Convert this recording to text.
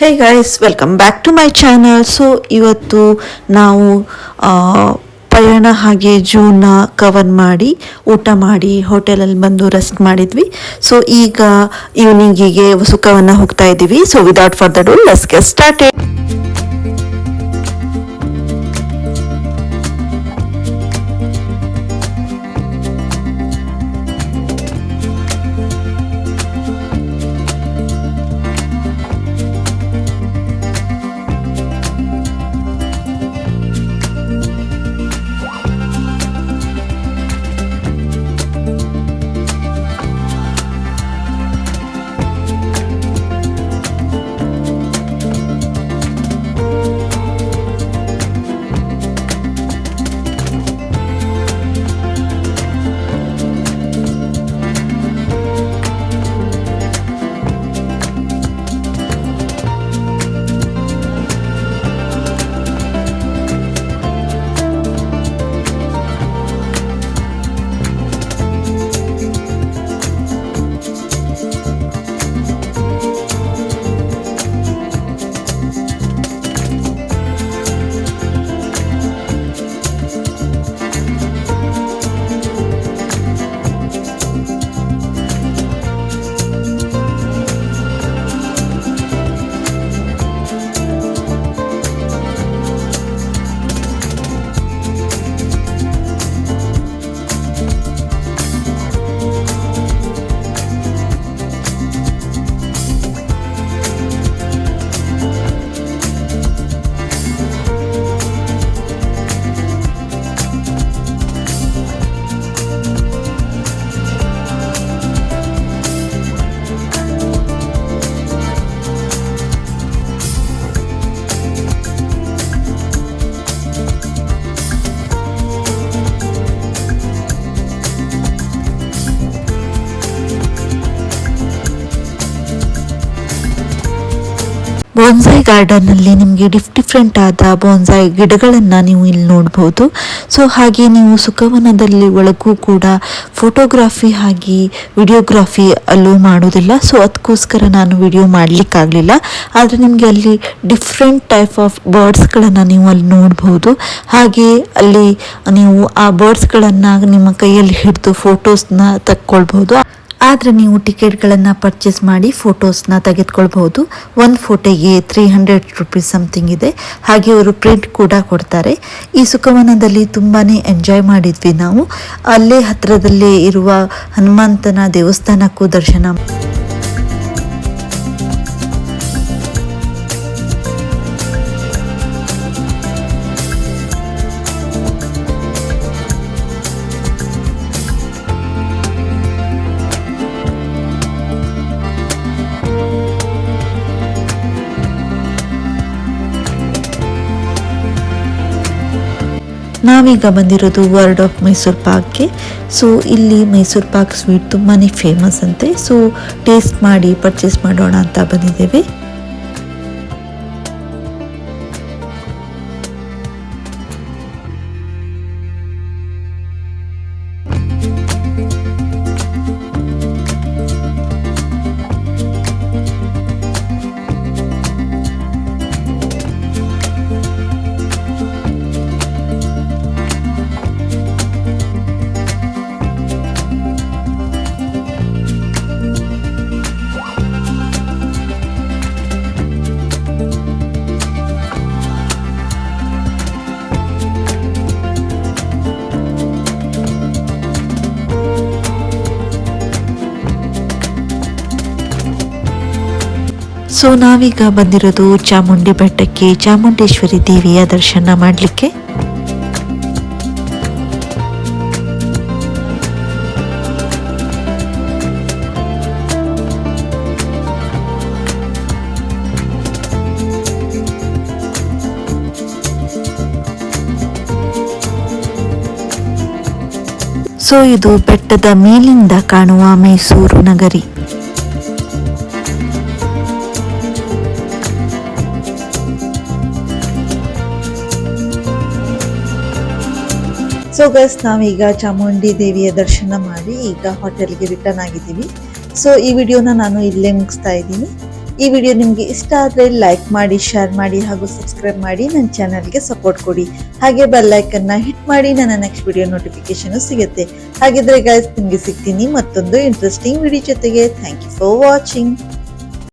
Hey guys, welcome back to my channel. So ಇವತ್ತು ನಾವು ಪಯಣ ಹಾಗೆ ಜೂನ ಕವರ್ ಮಾಡಿ ಊಟ ಮಾಡಿ ಹೋಟೆಲಲ್ಲಿ ಬಂದು ರೆಸ್ಟ್ ಮಾಡಿದ್ವಿ. ಸೊ ಈಗ ಈವ್ನಿಂಗಿಗೆ ಸುಖವನ್ನ ಹೋಗ್ತಾ ಇದ್ದೀವಿ. So without further do let's get started. Bonsai garden ಅಲ್ಲಿ ನಿಮಗೆ ಡಿಫ್ರೆಂಟ್ ಆದ ಬೋನ್ಸಾಯಿ ಗಿಡಗಳನ್ನ ನೀವು ಇಲ್ಲಿ ನೋಡಬಹುದು. ಸೊ ಹಾಗೆ ನೀವು ಸುಖವನದಲ್ಲಿ ಒಳಗೂ ಕೂಡ ಫೋಟೋಗ್ರಫಿ ಹಾಗೆ ವಿಡಿಯೋಗ್ರಫಿ ಅಲ್ಲೂ ಮಾಡೋದಿಲ್ಲ. ಸೊ ಅದಕ್ಕೋಸ್ಕರ ನಾನು ವಿಡಿಯೋ ಮಾಡಲಿಕ್ಕಾಗಲಿಲ್ಲ. ಆದರೆ ನಿಮಗೆ ಅಲ್ಲಿ ಡಿಫ್ರೆಂಟ್ ಟೈಪ್ ಆಫ್ ಬರ್ಡ್ಸ್ಗಳನ್ನು ನೀವು ಅಲ್ಲಿ ನೋಡಬಹುದು. ಹಾಗೆ ಅಲ್ಲಿ ನೀವು ಆ ಬರ್ಡ್ಸ್ಗಳನ್ನು ನಿಮ್ಮ ಕೈಯಲ್ಲಿ ಹಿಡಿದು ಫೋಟೋಸ್ನ ತಕ್ಕೊಳ್ಬಹುದು. ಆದರೆ ನೀವು ಟಿಕೆಟ್ಗಳನ್ನು ಪರ್ಚೇಸ್ ಮಾಡಿ ಫೋಟೋಸ್ನ ತೆಗೆದುಕೊಳ್ಬಹುದು. ಒಂದು ಫೋಟೋಗೆ 300 ರುಪೀಸ್ ಸಮಥಿಂಗ್ ಇದೆ. ಹಾಗೆ ಅವರು ಪ್ರಿಂಟ್ ಕೂಡ ಕೊಡ್ತಾರೆ. ಈ ಸುಖವನದಲ್ಲಿ ತುಂಬಾ ಎಂಜಾಯ್ ಮಾಡಿದ್ವಿ ನಾವು. ಅಲ್ಲೇ ಹತ್ತಿರದಲ್ಲೇ ಇರುವ ಹನುಮಂತನ ದೇವಸ್ಥಾನಕ್ಕೂ ದರ್ಶನ. ನಾವೀಗ ಬಂದಿರೋದು ವರ್ಲ್ಡ್ ಆಫ್ ಮೈಸೂರು ಪಾಕ್ಗೆ. ಸೊ ಇಲ್ಲಿ ಮೈಸೂರು ಪಾಕ್ ಸ್ವೀಟ್ ತುಂಬಾ ಫೇಮಸ್ ಅಂತೆ. ಸೊ ಟೇಸ್ಟ್ ಮಾಡಿ ಪರ್ಚೇಸ್ ಮಾಡೋಣ ಅಂತ ಬಂದಿದ್ದೇವೆ. ಸೊ ನಾವೀಗ ಬಂದಿರೋದು ಚಾಮುಂಡಿ ಬೆಟ್ಟಕ್ಕೆ, ಚಾಮುಂಡೇಶ್ವರಿ ದೇವಿಯ ದರ್ಶನ ಮಾಡಲಿಕ್ಕೆ. ಸೊ ಇದು ಬೆಟ್ಟದ ಮೇಲಿಂದ ಕಾಣುವ ಮೈಸೂರು ನಗರಿ. ಸೊ ಗೈಸ್, ನಾವೀಗ ಚಾಮುಂಡಿ ದೇವಿಯ ದರ್ಶನ ಮಾಡಿ ಈಗ ಹೋಟೆಲ್ಗೆ ರಿಟರ್ನ್ ಆಗಿದ್ದೀವಿ. ಸೊ ಈ ವಿಡಿಯೋನ ನಾನು ಇಲ್ಲೇ ಮುಗಿಸ್ತಾ ಇದ್ದೀನಿ. ಈ ವಿಡಿಯೋ ನಿಮಗೆ ಇಷ್ಟ ಆದರೆ ಲೈಕ್ ಮಾಡಿ, ಶೇರ್ ಮಾಡಿ ಹಾಗೂ ಸಬ್ಸ್ಕ್ರೈಬ್ ಮಾಡಿ ನನ್ನ ಚಾನಲ್ಗೆ ಸಪೋರ್ಟ್ ಕೊಡಿ. ಹಾಗೆ ಬೆಲ್ ಐಕನ್ನ ಹಿಟ್ ಮಾಡಿ, ನನ್ನ ನೆಕ್ಸ್ಟ್ ವಿಡಿಯೋ ನೋಟಿಫಿಕೇಶನ್ ಸಿಗುತ್ತೆ. ಹಾಗಿದ್ರೆ ಗೈಸ್, ನಿಮಗೆ ಸಿಗ್ತೀನಿ ಮತ್ತೊಂದು ಇಂಟ್ರೆಸ್ಟಿಂಗ್ ವಿಡಿಯೋ ಜೊತೆಗೆ. Thank you for watching.